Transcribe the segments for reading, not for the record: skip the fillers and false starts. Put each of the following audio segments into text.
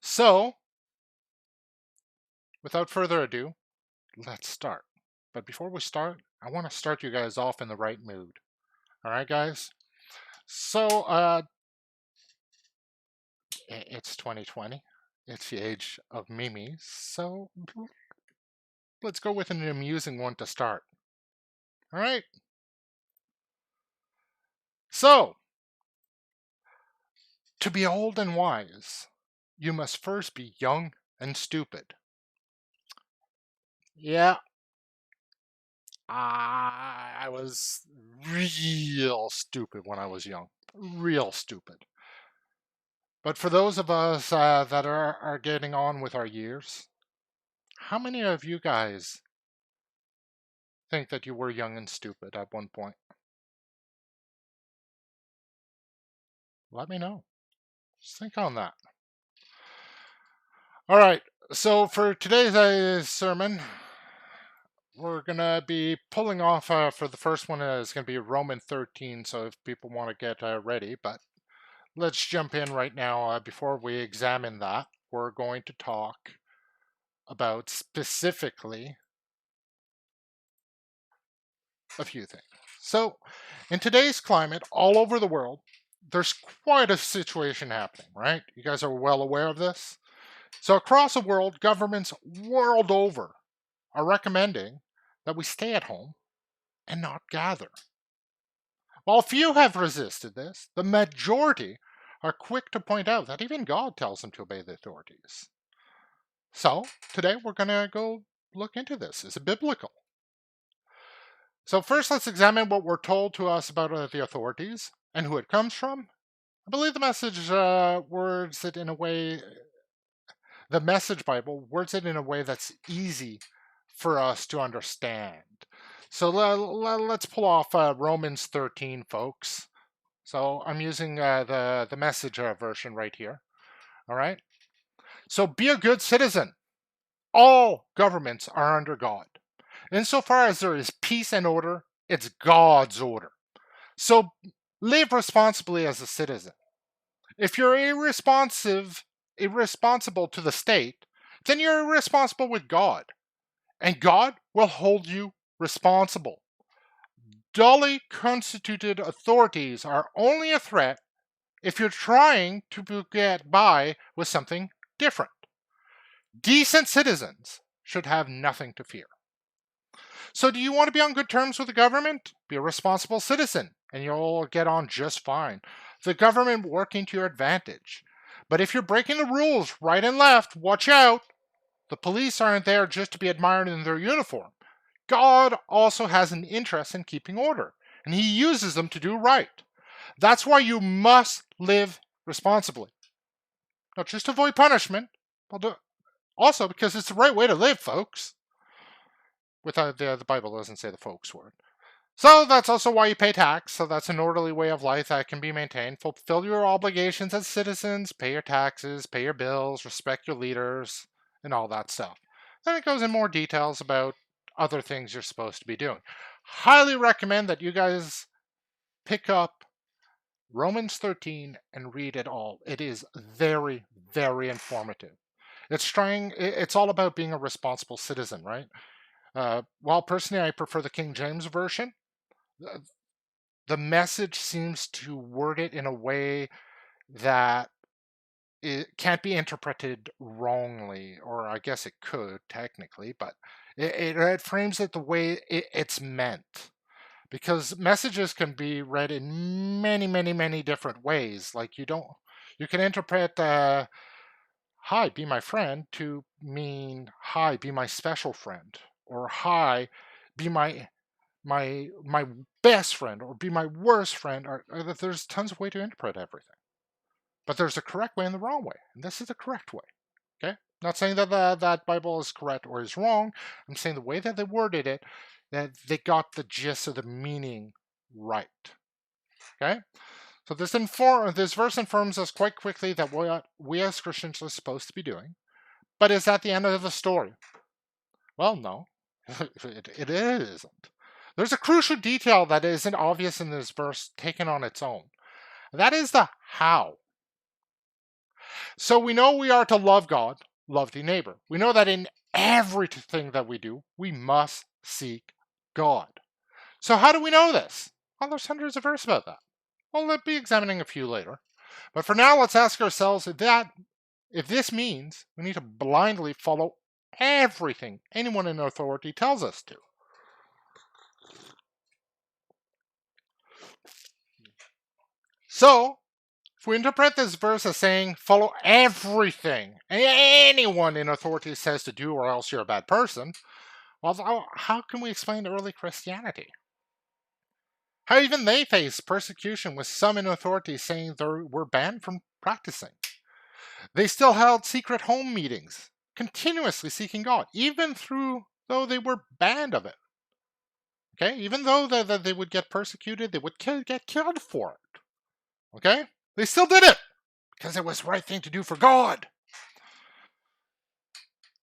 So, without further ado, let's start. But before we start, I want to start you guys off in the right mood. All right, guys? So, it's 2020. It's the age of memes. So, let's go with an amusing one to start. All right? So, to be old and wise, you must first be young and stupid. Yeah, I was real stupid when I was young. Real stupid. But for those of us that are getting on with our years, how many of you guys think that you were young and stupid at one point? Let me know. Just think on that. All right. So for today's sermon, we're going to be pulling off for the first one is going to be Romans 13. So if people want to get ready, but let's jump in right now. Before we examine that, we're going to talk about specifically a few things. So, in today's climate, all over the world, there's quite a situation happening, right? You guys are well aware of this. So, across the world, governments world over are recommending that we stay at home and not gather. While few have resisted this, the majority are quick to point out that even God tells them to obey the authorities. So, today we're going to go look into this. Is it biblical? So first, let's examine what we're told to us about the authorities and who it comes from. I believe the message words it in a way, the Message Bible words it in a way that's easy for us to understand. So let's pull off Romans 13, folks. So I'm using the Message version right here. All right. So be a good citizen. All governments are under God. Insofar as there is peace and order, it's God's order. So live responsibly as a citizen. If you're irresponsible to the state, then you're irresponsible with God, and God will hold you responsible. Dully constituted authorities are only a threat if you're trying to get by with something different. Decent citizens should have nothing to fear. So, do you want to be on good terms with the government? Be a responsible citizen, and you'll get on just fine. The government working to your advantage. But if you're breaking the rules right and left, watch out. The police aren't there just to be admired in their uniform. God also has an interest in keeping order, and He uses them to do right. That's why you must live responsibly. Not just to avoid punishment, but also because it's the right way to live, folks. Without the Bible doesn't say the folks word. So that's also why you pay tax. So that's an orderly way of life that can be maintained. Fulfill your obligations as citizens, pay your taxes, pay your bills, respect your leaders, and all that stuff. Then it goes in more details about other things you're supposed to be doing. Highly recommend that you guys pick up Romans 13 and read it all. It is very, very informative. It's all about being a responsible citizen, right? While personally I prefer the King James Version, the message seems to word it in a way that it can't be interpreted wrongly, or I guess it could technically, but it frames it the way it's meant. Because messages can be read in many, many, many different ways. Like you can interpret "Hi, be my friend" to mean "Hi, be my special friend," or "Hi, be my best friend," or "Be my worst friend." Or there's tons of way to interpret everything. But there's a correct way and the wrong way, and this is the correct way. Okay, not saying that that Bible is correct or is wrong. I'm saying the way that they worded it, that they got the gist of the meaning right. Okay, so this verse informs us quite quickly that what we as Christians are supposed to be doing. But is that the end of the story? Well, no, it isn't. There's a crucial detail that isn't obvious in this verse taken on its own. That is the how. So we know we are to love God, love the neighbor. We know that in everything that we do, we must seek God. So how do we know this? Well, there's hundreds of verses about that. We'll be examining a few later. But for now, let's ask ourselves if this means we need to blindly follow everything anyone in authority tells us to. So, if we interpret this verse as saying, follow everything anyone in authority says to do, or else you're a bad person, well, how can we explain early Christianity? How even they faced persecution with some in authority saying they were banned from practicing. They still held secret home meetings, continuously seeking God, even though they were banned of it. Okay, even though they would get persecuted, they would get killed for it. Okay, they still did it because it was the right thing to do for God.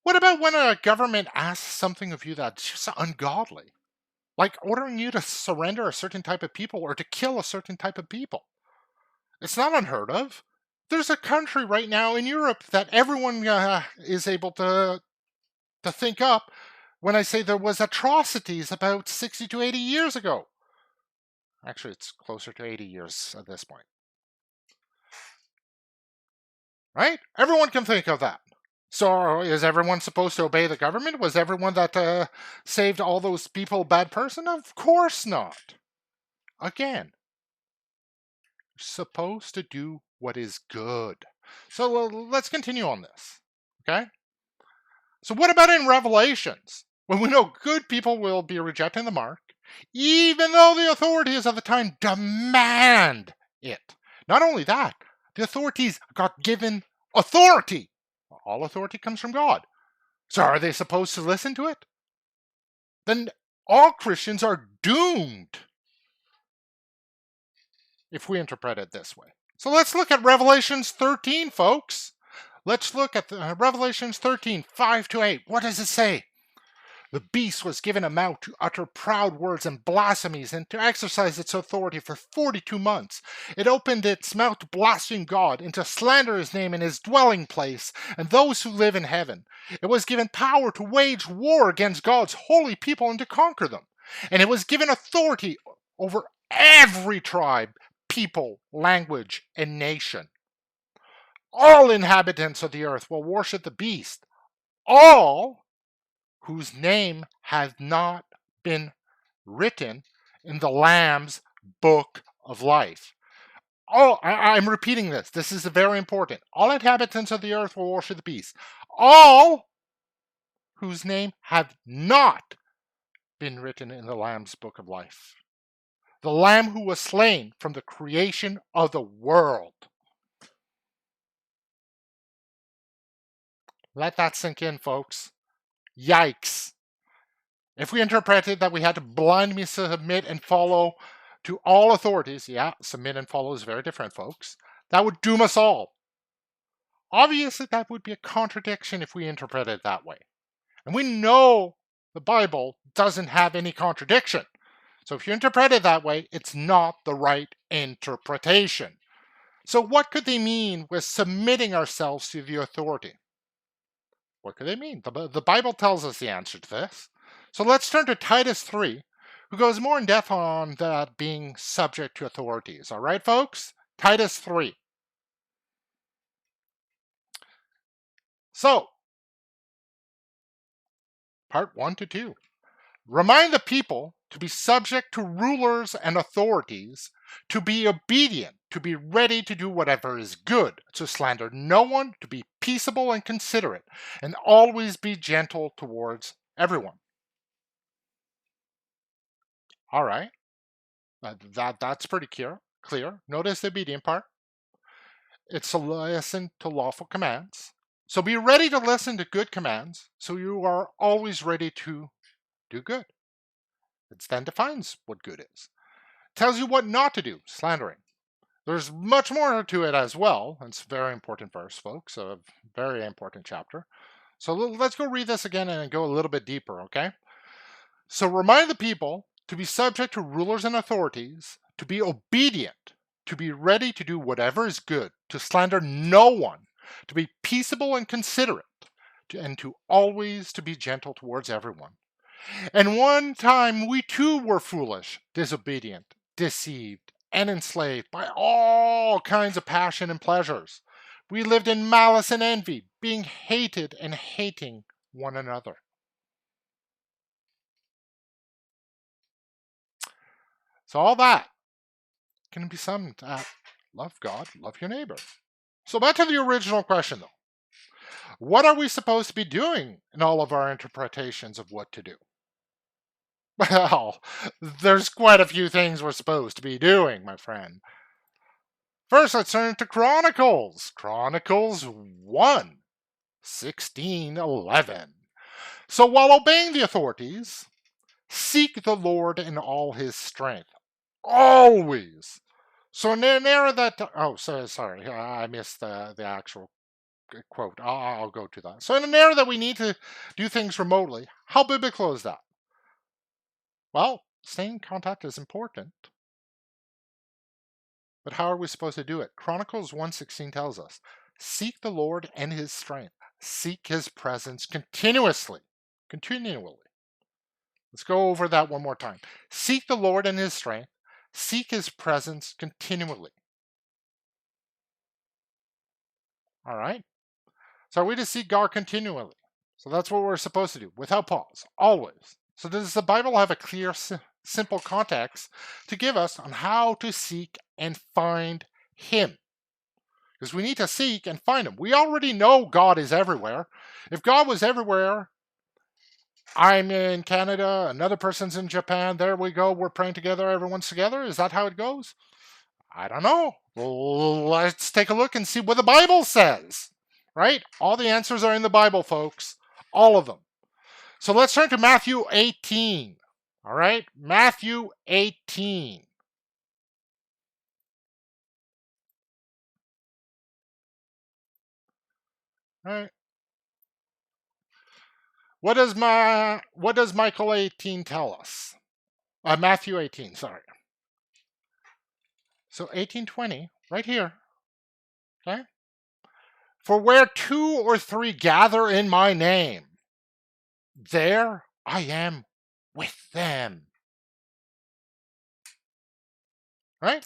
What about when a government asks something of you that's just ungodly? Like ordering you to surrender a certain type of people or to kill a certain type of people. It's not unheard of. There's a country right now in Europe that everyone is able to think up when I say there was atrocities about 60 to 80 years ago. Actually, it's closer to 80 years at this point. Right? Everyone can think of that. So is everyone supposed to obey the government? Was everyone that saved all those people bad person? Of course not. Again, you're supposed to do what is good. So let's continue on this. Okay? So what about in Revelations? When we know good people will be rejecting the mark, even though the authorities of the time demand it. Not only that, the authorities got given authority. All authority comes from God. So are they supposed to listen to it? Then all Christians are doomed if we interpret it this way. So let's look at Revelations 13, folks. Let's look at Revelations 13, 5 to 8. What does it say? The beast was given a mouth to utter proud words and blasphemies and to exercise its authority for 42 months. It opened its mouth to blaspheme God and to slander his name in his dwelling place and those who live in heaven. It was given power to wage war against God's holy people and to conquer them. And it was given authority over every tribe, people, language, and nation. All inhabitants of the earth will worship the beast. All whose name has not been written in the Lamb's book of life. Oh, I'm repeating this. This is very important. All inhabitants of the earth will worship the beast. All whose name have not been written in the Lamb's book of life. The Lamb who was slain from the creation of the world. Let that sink in, folks. Yikes. If we interpreted that we had to blindly submit and follow to all authorities, yeah, submit and follow is very different, folks, that would doom us all. Obviously, that would be a contradiction if we interpret it that way. And we know the Bible doesn't have any contradiction. So if you interpret it that way, it's not the right interpretation. So what could they mean with submitting ourselves to the authority? What could they mean? The Bible tells us the answer to this. So let's turn to Titus 3, who goes more in depth on that being subject to authorities. All right, folks? Titus 3. So, part 1 to 2. Remind the people to be subject to rulers and authorities, to be obedient, to be ready to do whatever is good, to slander no one, to be peaceable and considerate, and always be gentle towards everyone. All right, that's pretty clear. Notice the obedient part. It's to listen to lawful commands. So be ready to listen to good commands, so you are always ready to do good. It then defines what good is. Tells you what not to do, slandering. There's much more to it as well. It's a very important verse, folks, a very important chapter. So let's go read this again and go a little bit deeper, okay? So remind the people to be subject to rulers and authorities, to be obedient, to be ready to do whatever is good, to slander no one, to be peaceable and considerate, and to always to be gentle towards everyone. And one time we too were foolish, disobedient, deceived, and enslaved by all kinds of passion and pleasures. We lived in malice and envy, being hated and hating one another. So all that can be summed at love God, love your neighbor. So back to the original question though. What are we supposed to be doing in all of our interpretations of what to do? Well, there's quite a few things we're supposed to be doing, my friend. First, let's turn to Chronicles. Chronicles 1, 16, 11. So while obeying the authorities, seek the Lord in all his strength. Always. So in an era that... Oh, sorry. I missed the actual quote. I'll go to that. So in an era that we need to do things remotely, how biblical is that? Well, staying in contact is important. But how are we supposed to do it? Chronicles 1:16 tells us, seek the Lord and his strength. Seek his presence continuously. Continually. Let's go over that one more time. Seek the Lord and his strength. Seek his presence continually. All right? So are we to seek God continually? So that's what we're supposed to do, without pause, always. So does the Bible have a clear, simple context to give us on how to seek and find him? Because we need to seek and find him. We already know God is everywhere. If God was everywhere, I'm in Canada, another person's in Japan, there we go, we're praying together, everyone's together. Is that how it goes? I don't know. Well, let's take a look and see what the Bible says. Right? All the answers are in the Bible, folks. All of them. So let's turn to Matthew 18. All right? Matthew 18. All right. What does Michael 18 tell us? Matthew 18, sorry. So 18:20, right here. Okay? For where 2 or 3 gather in my name, there I am with them. Right?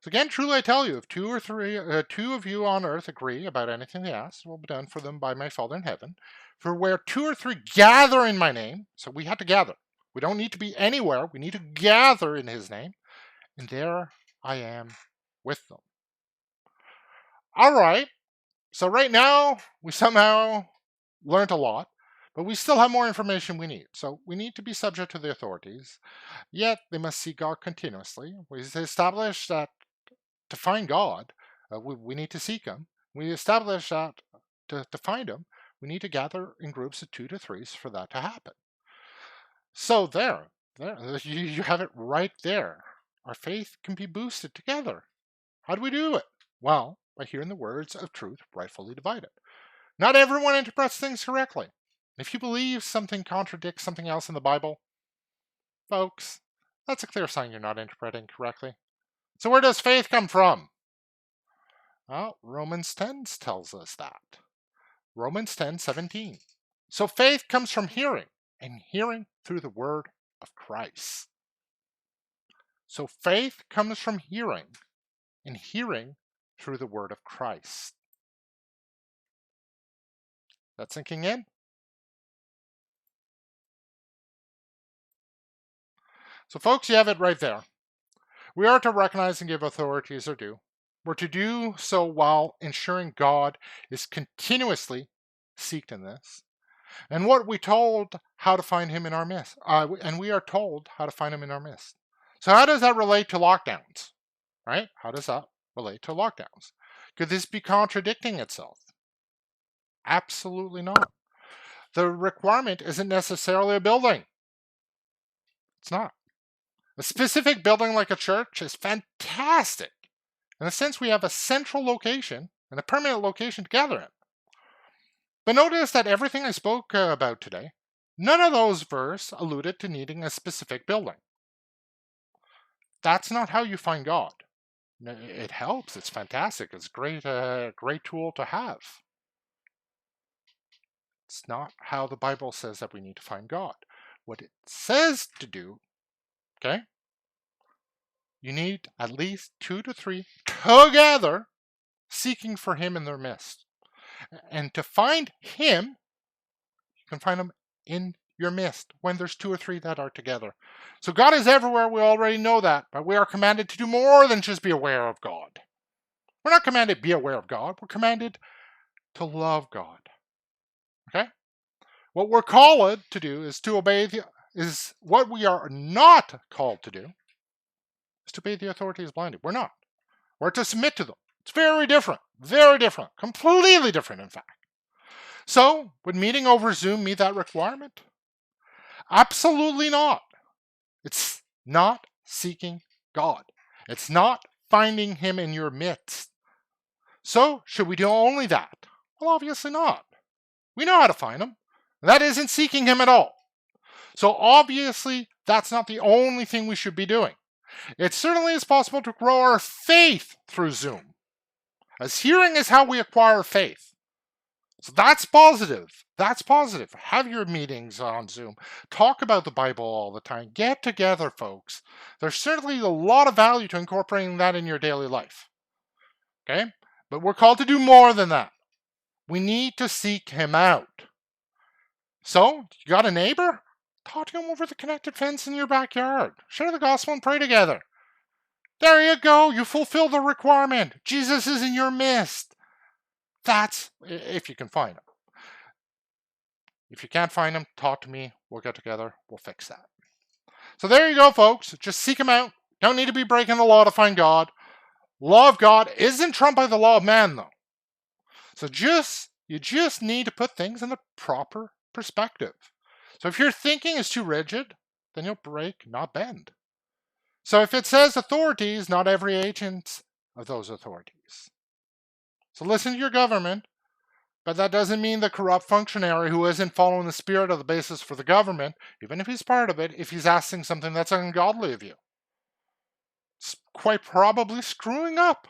So again, truly I tell you, if 2 of you on earth agree about anything they ask, it will be done for them by my Father in heaven. For where 2 or 3 gather in my name, so we have to gather. We don't need to be anywhere. We need to gather in his name. And there I am with them. All right. So right now, we somehow learned a lot, but we still have more information we need. So we need to be subject to the authorities, yet they must seek God continuously. We established that to find God, we need to seek him. We established that to find him, we need to gather in groups of 2 to 3 for that to happen. So there, you have it right there. Our faith can be boosted together. How do we do it? Well, by hearing the words of truth rightfully divided. Not everyone interprets things correctly. If you believe something contradicts something else in the Bible, folks, that's a clear sign you're not interpreting correctly. So where does faith come from? Well, Romans 10 tells us that. Romans 10:17. So faith comes from hearing, and hearing through the word of Christ. So faith comes from hearing, and hearing through the word of Christ. That's sinking in? So folks, you have it right there. We are to recognize and give authorities their due. We're to do so while ensuring God is continuously seeked in this. And what we told how to find him in our midst. And we are told how to find him in our midst. So how does that relate to lockdowns? Right? How does that relate to lockdowns? Could this be contradicting itself? Absolutely not. The requirement isn't necessarily a building. It's not. A specific building like a church is fantastic. In a sense, we have a central location and a permanent location to gather in. But notice that everything I spoke about today, none of those verses alluded to needing a specific building. That's not how you find God. It helps. It's fantastic. It's great, great tool to have. It's not how the Bible says that we need to find God. What it says to do, okay? You need at least 2 to 3 together seeking for him in their midst. And to find him, you can find him in your midst when there's 2 or 3 that are together. So God is everywhere. We already know that, but we are commanded to do more than just be aware of God. We're not commanded to be aware of God. We're commanded to love God. Okay? What we're called to do is to obey is what we are not called to do is to obey the authorities blindly. We're not. We're to submit to them. It's very different, completely different, in fact. So, would meeting over Zoom meet that requirement? Absolutely not. It's not seeking God. It's not finding him in your midst. So, should we do only that? Well, obviously not. We know how to find him. That isn't seeking him at all. So, obviously, that's not the only thing we should be doing. It certainly is possible to grow our faith through Zoom, as hearing is how we acquire faith. So that's positive. That's positive. Have your meetings on Zoom. Talk about the Bible all the time. Get together, folks. There's certainly a lot of value to incorporating that in your daily life. Okay? But we're called to do more than that. We need to seek him out. So, you got a neighbor? Talk to him over the connected fence in your backyard. Share the gospel and pray together. There you go. You fulfill the requirement. Jesus is in your midst. That's if you can find him. If you can't find him, talk to me. We'll get together. We'll fix that. So there you go, folks. Just seek him out. Don't need to be breaking the law to find God. Law of God isn't trumped by the law of man, though. So you just need to put things in the proper perspective. So if your thinking is too rigid, then you'll break, not bend. So if it says authorities, not every agent of those authorities. So listen to your government, but that doesn't mean the corrupt functionary who isn't following the spirit of the basis for the government, even if he's part of it, if he's asking something that's ungodly of you. It's quite probably screwing up.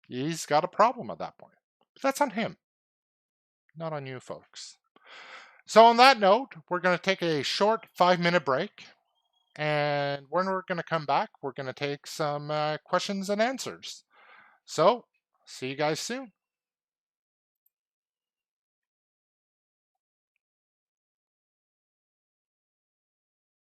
He's got a problem at that point. But that's on him, not on you, folks. So on that note, we're going to take a short 5-minute break. And when we're going to come back, we're going to take some questions and answers. So, see you guys soon.